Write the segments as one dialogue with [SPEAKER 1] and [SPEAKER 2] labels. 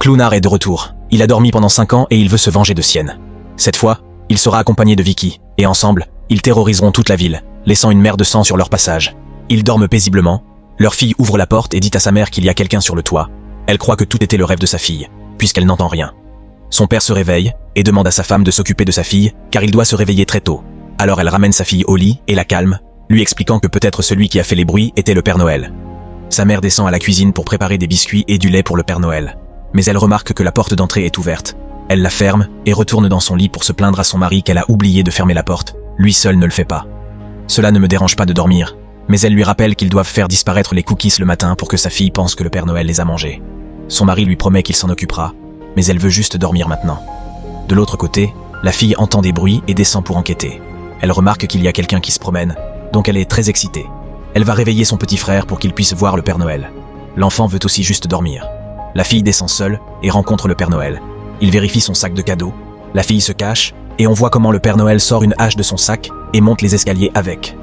[SPEAKER 1] Clown Art est de retour. Il a dormi pendant 5 ans et il veut se venger de Sienne. Cette fois, il sera accompagné de Vicky, et ensemble, ils terroriseront toute la ville, laissant une mer de sang sur leur passage. Ils dorment paisiblement. Leur fille ouvre la porte et dit à sa mère qu'il y a quelqu'un sur le toit. Elle croit que tout était le rêve de sa fille, puisqu'elle n'entend rien. Son père se réveille et demande à sa femme de s'occuper de sa fille, car il doit se réveiller très tôt. Alors elle ramène sa fille au lit et la calme, lui expliquant que peut-être celui qui a fait les bruits était le Père Noël. Sa mère descend à la cuisine pour préparer des biscuits et du lait pour le Père Noël. Mais elle remarque que la porte d'entrée est ouverte. Elle la ferme et retourne dans son lit pour se plaindre à son mari qu'elle a oublié de fermer la porte. Lui seul ne le fait pas. Cela ne me dérange pas de dormir, mais elle lui rappelle qu'ils doivent faire disparaître les cookies le matin pour que sa fille pense que le Père Noël les a mangés. Son mari lui promet qu'il s'en occupera, mais elle veut juste dormir maintenant. De l'autre côté, la fille entend des bruits et descend pour enquêter. Elle remarque qu'il y a quelqu'un qui se promène, donc elle est très excitée. Elle va réveiller son petit frère pour qu'il puisse voir le Père Noël. L'enfant veut aussi juste dormir. La fille descend seule et rencontre le Père Noël. Il vérifie son sac de cadeaux. La fille se cache et on voit comment le Père Noël sort une hache de son sac et monte les escaliers avec.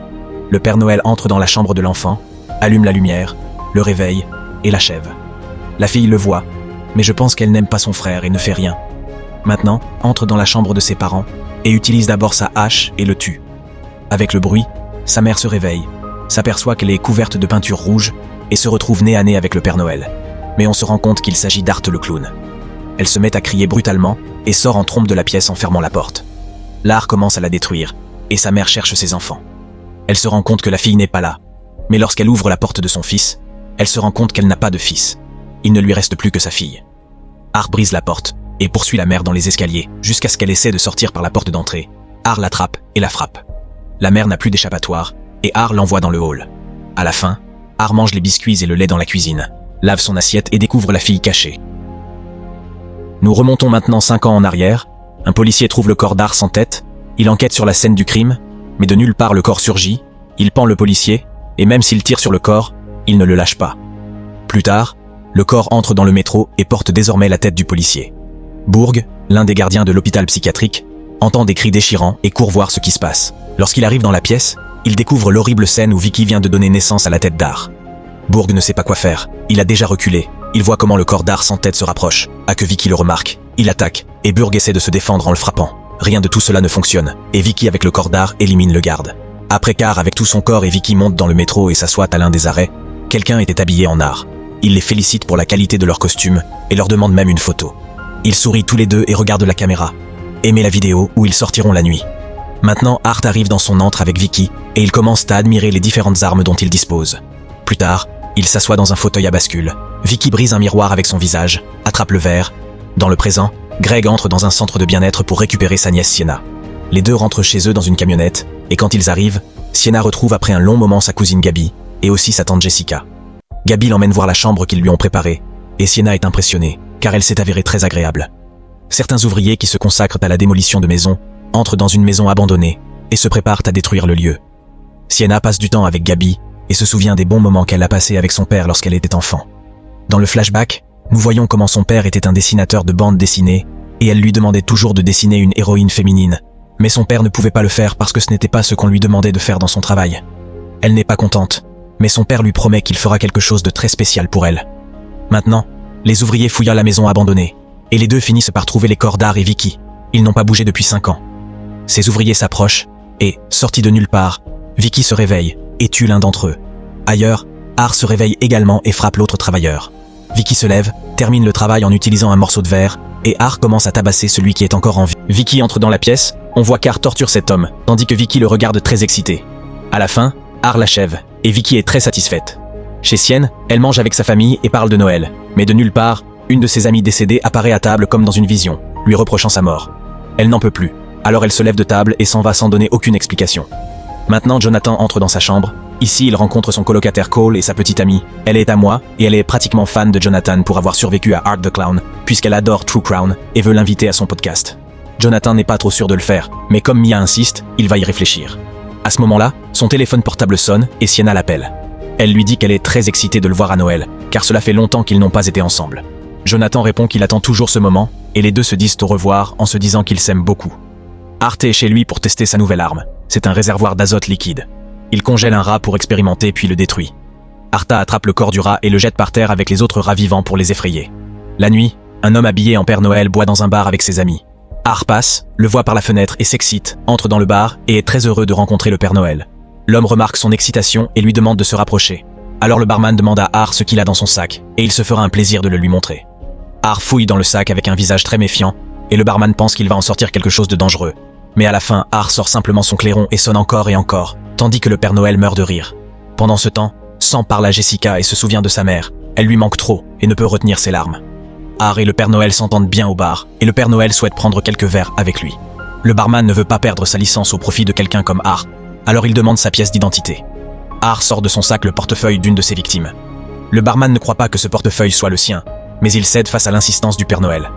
[SPEAKER 1] Le Père Noël entre dans la chambre de l'enfant, allume la lumière, le réveille et l'achève. La fille le voit, mais je pense qu'elle n'aime pas son frère et ne fait rien. Maintenant, entre dans la chambre de ses parents et utilise d'abord sa hache et le tue. Avec le bruit, sa mère se réveille, s'aperçoit qu'elle est couverte de peinture rouge et se retrouve nez à nez avec le Père Noël. Mais on se rend compte qu'il s'agit d'Art le clown. Elle se met à crier brutalement et sort en trompe de la pièce en fermant la porte. L'Art commence à la détruire et sa mère cherche ses enfants. Elle se rend compte que la fille n'est pas là, mais lorsqu'elle ouvre la porte de son fils, elle se rend compte qu'elle n'a pas de fils. Il ne lui reste plus que sa fille. Art brise la porte et poursuit la mère dans les escaliers jusqu'à ce qu'elle essaie de sortir par la porte d'entrée. Art l'attrape et la frappe. La mère n'a plus d'échappatoire et Art l'envoie dans le hall. À la fin, Art mange les biscuits et le lait dans la cuisine, lave son assiette et découvre la fille cachée. Nous remontons maintenant 5 ans en arrière. Un policier trouve le corps d'Art sans tête. Il enquête sur la scène du crime, mais de nulle part le corps surgit. Il pend le policier, et même s'il tire sur le corps, il ne le lâche pas. Plus tard, le corps entre dans le métro et porte désormais la tête du policier. Bourg, l'un des gardiens de l'hôpital psychiatrique, entend des cris déchirants et court voir ce qui se passe. Lorsqu'il arrive dans la pièce, il découvre l'horrible scène où Vicky vient de donner naissance à la tête d'Art. Bourg ne sait pas quoi faire. Il a déjà reculé. Il voit comment le corps d'Art sans tête se rapproche. À que Vicky le remarque. Il attaque, et Bourg essaie de se défendre en le frappant. Rien de tout cela ne fonctionne, et Vicky avec le corps d'Art élimine le garde. Après qu'Art avec tout son corps et Vicky montent dans le métro et s'assoient à l'un des arrêts, quelqu'un était habillé en Art. Il les félicite pour la qualité de leur costume et leur demande même une photo. Ils sourient tous les deux et regardent la caméra. Aimez la vidéo où ils sortiront la nuit. Maintenant, Art arrive dans son antre avec Vicky et ils commencent à admirer les différentes armes dont il dispose. Plus tard, il s'assoit dans un fauteuil à bascule. Vicky brise un miroir avec son visage, attrape le verre. Dans le présent, Greg entre dans un centre de bien-être pour récupérer sa nièce Sienna. Les deux rentrent chez eux dans une camionnette, et quand ils arrivent, Sienna retrouve après un long moment sa cousine Gabi, et aussi sa tante Jessica. Gabi l'emmène voir la chambre qu'ils lui ont préparée, et Sienna est impressionnée, car elle s'est avérée très agréable. Certains ouvriers qui se consacrent à la démolition de maisons entrent dans une maison abandonnée, et se préparent à détruire le lieu. Sienna passe du temps avec Gabi, et se souvient des bons moments qu'elle a passés avec son père lorsqu'elle était enfant. Dans le flashback, nous voyons comment son père était un dessinateur de bandes dessinées, et elle lui demandait toujours de dessiner une héroïne féminine. Mais son père ne pouvait pas le faire parce que ce n'était pas ce qu'on lui demandait de faire dans son travail. Elle n'est pas contente, mais son père lui promet qu'il fera quelque chose de très spécial pour elle. Maintenant, les ouvriers fouillent la maison abandonnée, et les deux finissent par trouver les corps d'Art et Vicky. Ils n'ont pas bougé depuis 5 ans. Ces ouvriers s'approchent, et, sortis de nulle part, Vicky se réveille et tue l'un d'entre eux. Ailleurs, Art se réveille également et frappe l'autre travailleur. Vicky se lève, termine le travail en utilisant un morceau de verre, et Art commence à tabasser celui qui est encore en vie. Vicky entre dans la pièce, on voit qu'Art torture cet homme, tandis que Vicky le regarde très excitée. À la fin, Art l'achève, et Vicky est très satisfaite. Chez Sienne, elle mange avec sa famille et parle de Noël, mais de nulle part, une de ses amies décédées apparaît à table comme dans une vision, lui reprochant sa mort. Elle n'en peut plus, alors elle se lève de table et s'en va sans donner aucune explication. Maintenant, Jonathan entre dans sa chambre. Ici, il rencontre son colocataire Cole et sa petite amie. Elle est à moi, et elle est pratiquement fan de Jonathan pour avoir survécu à Art the Clown, puisqu'elle adore True Crown et veut l'inviter à son podcast. Jonathan n'est pas trop sûr de le faire, mais comme Mia insiste, il va y réfléchir. À ce moment-là, son téléphone portable sonne et Sienna l'appelle. Elle lui dit qu'elle est très excitée de le voir à Noël, car cela fait longtemps qu'ils n'ont pas été ensemble. Jonathan répond qu'il attend toujours ce moment, et les deux se disent au revoir en se disant qu'ils s'aiment beaucoup. Art est chez lui pour tester sa nouvelle arme. C'est un réservoir d'azote liquide. Il congèle un rat pour expérimenter puis le détruit. Arta attrape le corps du rat et le jette par terre avec les autres rats vivants pour les effrayer. La nuit, Un homme habillé en Père Noël boit dans un bar avec ses amis. Art passe, le voit par la fenêtre et s'excite, entre dans le bar et est très heureux de rencontrer le Père Noël. L'homme remarque son excitation et lui demande de se rapprocher. Alors le barman demande à Art ce qu'il a dans son sac, et il se fera un plaisir de le lui montrer. Art fouille dans le sac avec un visage très méfiant, et le barman pense qu'il va en sortir quelque chose de dangereux. Mais à la fin, Art sort simplement son clairon et sonne encore et encore, tandis que le Père Noël meurt de rire. Pendant ce temps, Sam parle à Jessica et se souvient de sa mère. Elle lui manque trop et ne peut retenir ses larmes. Art et le Père Noël s'entendent bien au bar, et le Père Noël souhaite prendre quelques verres avec lui. Le barman ne veut pas perdre sa licence au profit de quelqu'un comme Art, alors il demande sa pièce d'identité. Art sort de son sac le portefeuille d'une de ses victimes. Le barman ne croit pas que ce portefeuille soit le sien, mais il cède face à l'insistance du Père Noël.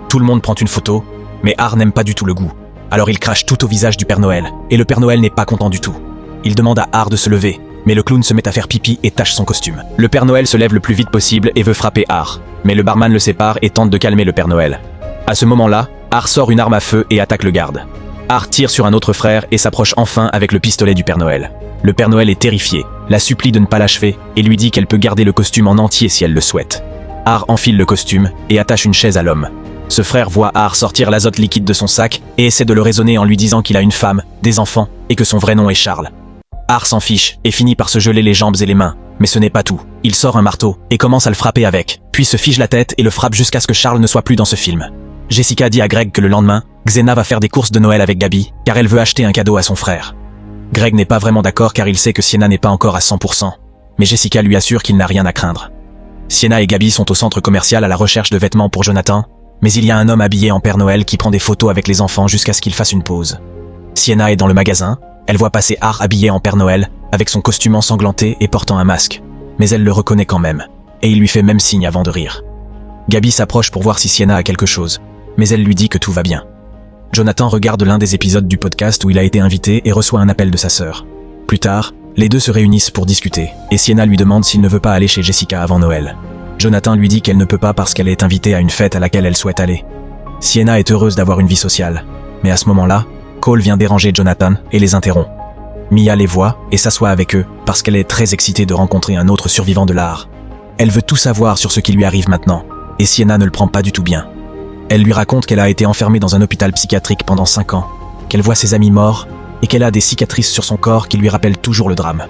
[SPEAKER 1] Tout le monde prend une photo, mais Art n'aime pas du tout le goût. Alors il crache tout au visage du Père Noël, et le Père Noël n'est pas content du tout. Il demande à Art de se lever, mais le clown se met à faire pipi et tache son costume. Le Père Noël se lève le plus vite possible et veut frapper Art, mais le barman le sépare et tente de calmer le Père Noël. À ce moment-là, Art sort une arme à feu et attaque le garde. Art tire sur un autre frère et s'approche enfin avec le pistolet du Père Noël. Le Père Noël est terrifié, la supplie de ne pas l'achever et lui dit qu'elle peut garder le costume en entier si elle le souhaite. Art enfile le costume et attache une chaise à l'homme. Ce frère voit Art sortir l'azote liquide de son sac et essaie de le raisonner en lui disant qu'il a une femme, des enfants et que son vrai nom est Charles. Art s'en fiche et finit par se geler les jambes et les mains, mais ce n'est pas tout. Il sort un marteau et commence à le frapper avec, puis se fige la tête et le frappe jusqu'à ce que Charles ne soit plus dans ce film. Jessica dit à Greg que le lendemain, Xena va faire des courses de Noël avec Gabi, car elle veut acheter un cadeau à son frère. Greg n'est pas vraiment d'accord car il sait que Sienna n'est pas encore à 100%, mais Jessica lui assure qu'il n'a rien à craindre. Sienna et Gabi sont au centre commercial à la recherche de vêtements pour Jonathan, mais il y a un homme habillé en Père Noël qui prend des photos avec les enfants jusqu'à ce qu'il fasse une pause. Sienna est dans le magasin, elle voit passer Art habillé en Père Noël, avec son costume ensanglanté et portant un masque, mais elle le reconnaît quand même, et il lui fait même signe avant de rire. Gabi s'approche pour voir si Sienna a quelque chose, mais elle lui dit que tout va bien. Jonathan regarde l'un des épisodes du podcast où il a été invité et reçoit un appel de sa sœur. Plus tard, les deux se réunissent pour discuter, et Sienna lui demande s'il ne veut pas aller chez Jessica avant Noël. Jonathan lui dit qu'elle ne peut pas parce qu'elle est invitée à une fête à laquelle elle souhaite aller. Sienna est heureuse d'avoir une vie sociale, mais à ce moment-là, Cole vient déranger Jonathan et les interrompt. Mia les voit et s'assoit avec eux parce qu'elle est très excitée de rencontrer un autre survivant de l'art. Elle veut tout savoir sur ce qui lui arrive maintenant, et Sienna ne le prend pas du tout bien. Elle lui raconte qu'elle a été enfermée dans un hôpital psychiatrique pendant 5 ans, qu'elle voit ses amis morts et qu'elle a des cicatrices sur son corps qui lui rappellent toujours le drame.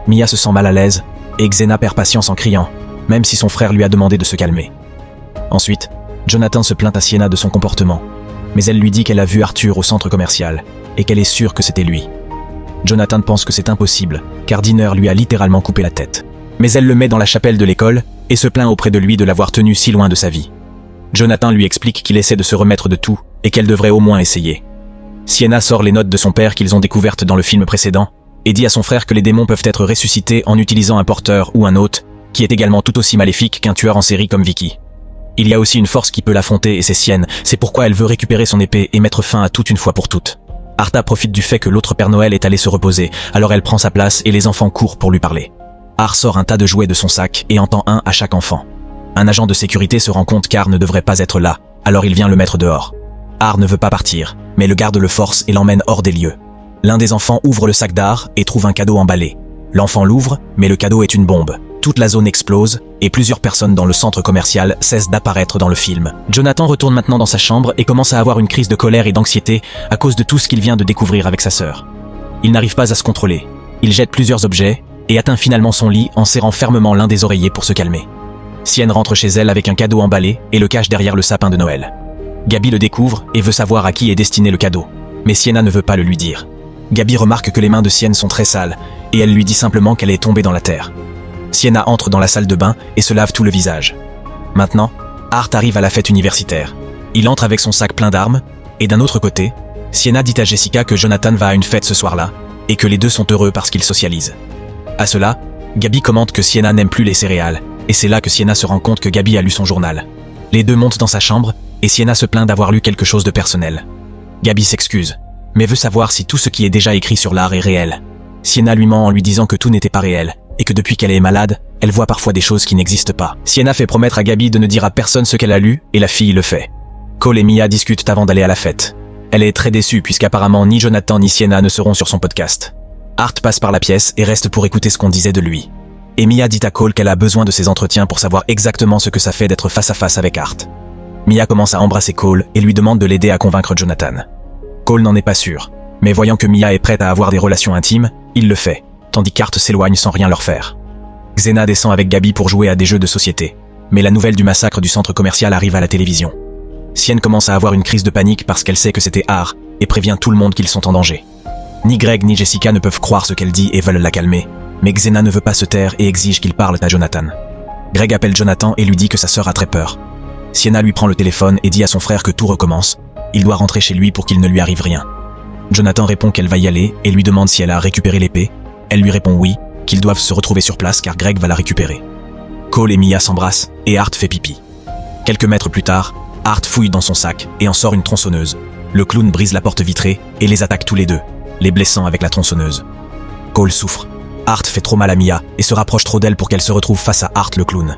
[SPEAKER 1] Mia se sent mal à l'aise et Xena perd patience en criant, même si son frère lui a demandé de se calmer. Ensuite, Jonathan se plaint à Sienna de son comportement, mais elle lui dit qu'elle a vu Arthur au centre commercial et qu'elle est sûre que c'était lui. Jonathan pense que c'est impossible, car Dinner lui a littéralement coupé la tête. Mais elle le met dans la chapelle de l'école et se plaint auprès de lui de l'avoir tenu si loin de sa vie. Jonathan lui explique qu'il essaie de se remettre de tout et qu'elle devrait au moins essayer. Sienna sort les notes de son père qu'ils ont découvertes dans le film précédent et dit à son frère que les démons peuvent être ressuscités en utilisant un porteur ou un hôte, qui est également tout aussi maléfique qu'un tueur en série comme Vicky. Il y a aussi une force qui peut l'affronter et c'est sienne, c'est pourquoi elle veut récupérer son épée et mettre fin à tout une fois pour toutes. Arta profite du fait que l'autre Père Noël est allé se reposer, alors elle prend sa place et les enfants courent pour lui parler. Art sort un tas de jouets de son sac et en tend un à chaque enfant. Un agent de sécurité se rend compte qu'Art ne devrait pas être là, alors il vient le mettre dehors. Art ne veut pas partir, mais le garde le force et l'emmène hors des lieux. L'un des enfants ouvre le sac d'Art et trouve un cadeau emballé. L'enfant l'ouvre, mais le cadeau est une bombe. Toute la zone explose, et plusieurs personnes dans le centre commercial cessent d'apparaître dans le film. Jonathan retourne maintenant dans sa chambre et commence à avoir une crise de colère et d'anxiété à cause de tout ce qu'il vient de découvrir avec sa sœur. Il n'arrive pas à se contrôler. Il jette plusieurs objets et atteint finalement son lit en serrant fermement l'un des oreillers pour se calmer. Sienne rentre chez elle avec un cadeau emballé et le cache derrière le sapin de Noël. Gabi le découvre et veut savoir à qui est destiné le cadeau, mais Sienna ne veut pas le lui dire. Gabi remarque que les mains de Sienne sont très sales et elle lui dit simplement qu'elle est tombée dans la terre. Sienna entre dans la salle de bain et se lave tout le visage. Maintenant, Art arrive à la fête universitaire. Il entre avec son sac plein d'armes, et d'un autre côté, Sienna dit à Jessica que Jonathan va à une fête ce soir-là, et que les deux sont heureux parce qu'ils socialisent. À cela, Gabi commente que Sienna n'aime plus les céréales, et c'est là que Sienna se rend compte que Gabi a lu son journal. Les deux montent dans sa chambre, et Sienna se plaint d'avoir lu quelque chose de personnel. Gabi s'excuse, mais veut savoir si tout ce qui est déjà écrit sur l'art est réel. Sienna lui ment en lui disant que tout n'était pas réel, et que depuis qu'elle est malade, elle voit parfois des choses qui n'existent pas. Sienna fait promettre à Gabi de ne dire à personne ce qu'elle a lu, et la fille le fait. Cole et Mia discutent avant d'aller à la fête. Elle est très déçue puisqu'apparemment ni Jonathan ni Sienna ne seront sur son podcast. Art passe par la pièce et reste pour écouter ce qu'on disait de lui. Et Mia dit à Cole qu'elle a besoin de ces entretiens pour savoir exactement ce que ça fait d'être face à face avec Hart. Mia commence à embrasser Cole et lui demande de l'aider à convaincre Jonathan. Cole n'en est pas sûr, mais voyant que Mia est prête à avoir des relations intimes, il le fait, tandis qu'Hart s'éloigne sans rien leur faire. Xena descend avec Gabi pour jouer à des jeux de société, mais la nouvelle du massacre du centre commercial arrive à la télévision. Sienne commence à avoir une crise de panique parce qu'elle sait que c'était Hart et prévient tout le monde qu'ils sont en danger. Ni Greg ni Jessica ne peuvent croire ce qu'elle dit et veulent la calmer, mais Xena ne veut pas se taire et exige qu'ils parlent à Jonathan. Greg appelle Jonathan et lui dit que sa sœur a très peur. Sienna lui prend le téléphone et dit à son frère que tout recommence, il doit rentrer chez lui pour qu'il ne lui arrive rien. Jonathan répond qu'elle va y aller et lui demande si elle a récupéré l'épée. Elle lui répond oui, qu'ils doivent se retrouver sur place car Greg va la récupérer. Cole et Mia s'embrassent et Hart fait pipi. Quelques mètres plus tard, Hart fouille dans son sac et en sort une tronçonneuse. Le clown brise la porte vitrée et les attaque tous les deux, les blessant avec la tronçonneuse. Cole souffre. Hart fait trop mal à Mia et se rapproche trop d'elle pour qu'elle se retrouve face à Hart le clown.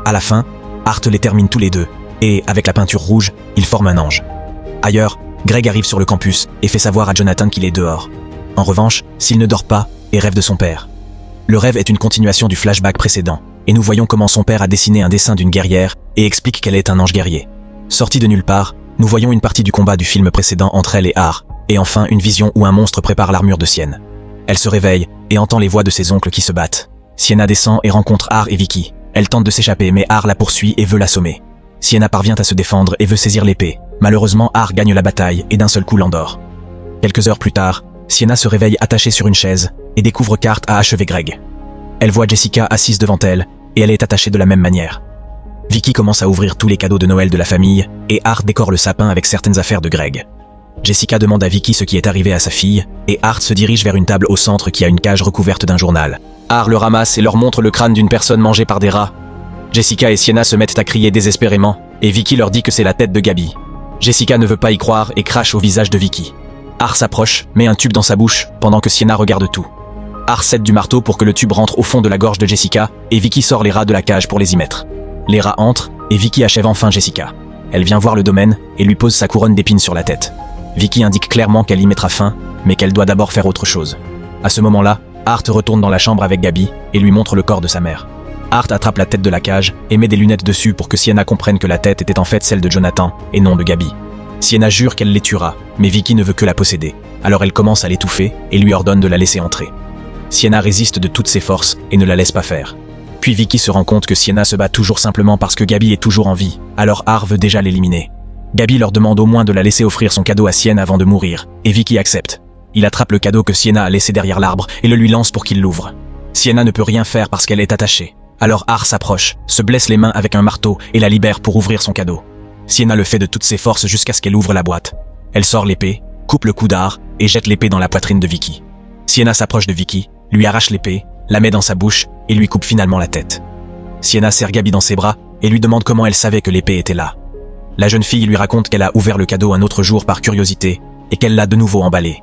[SPEAKER 1] À la fin, Hart les termine tous les deux et, avec la peinture rouge, ils forment un ange. Ailleurs, Greg arrive sur le campus et fait savoir à Jonathan qu'il est dehors. En revanche, s'il ne dort pas et rêve de son père. Le rêve est une continuation du flashback précédent et nous voyons comment son père a dessiné un dessin d'une guerrière et explique qu'elle est un ange guerrier. Sorti de nulle part, nous voyons une partie du combat du film précédent entre elle et Hart, et enfin une vision où un monstre prépare l'armure de Sienne. Elle se réveille et entend les voix de ses oncles qui se battent. Sienna descend et rencontre Hart et Vicky. Elle tente de s'échapper mais Hart la poursuit et veut l'assommer. Sienna parvient à se défendre et veut saisir l'épée. Malheureusement, Hart gagne la bataille et d'un seul coup l'endort. Quelques heures plus tard, Sienna se réveille attachée sur une chaise et découvre qu'Hart a achevé Greg. Elle voit Jessica assise devant elle et elle est attachée de la même manière. Vicky commence à ouvrir tous les cadeaux de Noël de la famille et Hart décore le sapin avec certaines affaires de Greg. Jessica demande à Vicky ce qui est arrivé à sa fille et Hart se dirige vers une table au centre qui a une cage recouverte d'un journal. Hart le ramasse et leur montre le crâne d'une personne mangée par des rats. Jessica et Sienna se mettent à crier désespérément et Vicky leur dit que c'est la tête de Gabi. Jessica ne veut pas y croire et crache au visage de Vicky. Hart s'approche, met un tube dans sa bouche pendant que Sienna regarde tout. Hart cède du marteau pour que le tube rentre au fond de la gorge de Jessica et Vicky sort les rats de la cage pour les y mettre. Les rats entrent et Vicky achève enfin Jessica. Elle vient voir le domaine et lui pose sa couronne d'épines sur la tête. Vicky indique clairement qu'elle y mettra fin, mais qu'elle doit d'abord faire autre chose. À ce moment-là, Hart retourne dans la chambre avec Gabi et lui montre le corps de sa mère. Hart attrape la tête de la cage et met des lunettes dessus pour que Sienna comprenne que la tête était en fait celle de Jonathan et non de Gabi. Sienna jure qu'elle les tuera, mais Vicky ne veut que la posséder. Alors elle commence à l'étouffer et lui ordonne de la laisser entrer. Sienna résiste de toutes ses forces et ne la laisse pas faire. Puis Vicky se rend compte que Sienna se bat toujours simplement parce que Gabi est toujours en vie, alors Hart veut déjà l'éliminer. Gabi leur demande au moins de la laisser offrir son cadeau à Sienna avant de mourir, et Vicky accepte. Il attrape le cadeau que Sienna a laissé derrière l'arbre et le lui lance pour qu'il l'ouvre. Sienna ne peut rien faire parce qu'elle est attachée. Alors Hart s'approche, se blesse les mains avec un marteau et la libère pour ouvrir son cadeau. Sienna le fait de toutes ses forces jusqu'à ce qu'elle ouvre la boîte. Elle sort l'épée, coupe le cou d'Hart et jette l'épée dans la poitrine de Vicky. Sienna s'approche de Vicky, lui arrache l'épée, la met dans sa bouche et lui coupe finalement la tête. Sienna serre Gabi dans ses bras et lui demande comment elle savait que l'épée était là. La jeune fille lui raconte qu'elle a ouvert le cadeau un autre jour par curiosité et qu'elle l'a de nouveau emballé.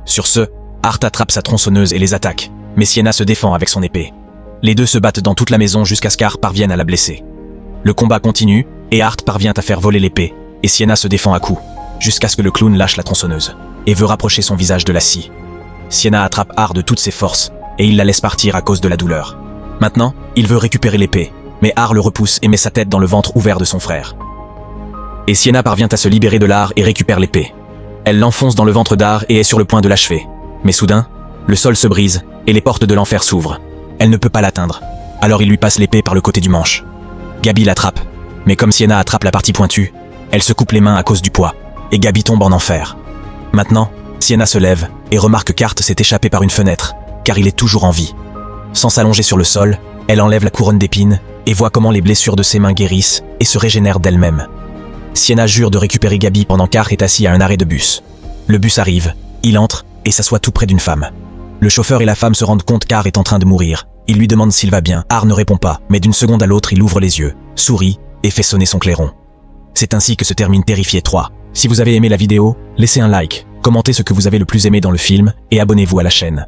[SPEAKER 1] Sur ce, Hart attrape sa tronçonneuse et les attaque, mais Sienna se défend avec son épée. Les deux se battent dans toute la maison jusqu'à ce qu'Hart parvienne à la blesser. Le combat continue et Hart parvient à faire voler l'épée et Sienna se défend à coups, jusqu'à ce que le clown lâche la tronçonneuse et veut rapprocher son visage de la scie. Sienna attrape Hart de toutes ses forces et il la laisse partir à cause de la douleur. Maintenant, il veut récupérer l'épée, mais Hart le repousse et met sa tête dans le ventre ouvert de son frère. Et Sienna parvient à se libérer de Hart et récupère l'épée. Elle l'enfonce dans le ventre d'Hart et est sur le point de l'achever. Mais soudain, le sol se brise et les portes de l'enfer s'ouvrent. Elle ne peut pas l'atteindre, alors il lui passe l'épée par le côté du manche. Gabi l'attrape, mais comme Sienna attrape la partie pointue, elle se coupe les mains à cause du poids, et Gabi tombe en enfer. Maintenant, Sienna se lève et remarque qu'Hart s'est échappé par une fenêtre, car il est toujours en vie. Sans s'allonger sur le sol, elle enlève la couronne d'épines et voit comment les blessures de ses mains guérissent et se régénèrent d'elles-mêmes. Sienna jure de récupérer Gabi pendant qu'Hart est assis à un arrêt de bus. Le bus arrive, il entre et s'assoit tout près d'une femme. Le chauffeur et la femme se rendent compte qu'Hart est en train de mourir. Il lui demande s'il va bien. Hart ne répond pas, mais d'une seconde à l'autre, il ouvre les yeux, sourit et fait sonner son clairon. C'est ainsi que se termine Terrifier 3. Si vous avez aimé la vidéo, laissez un like, commentez ce que vous avez le plus aimé dans le film et abonnez-vous à la chaîne.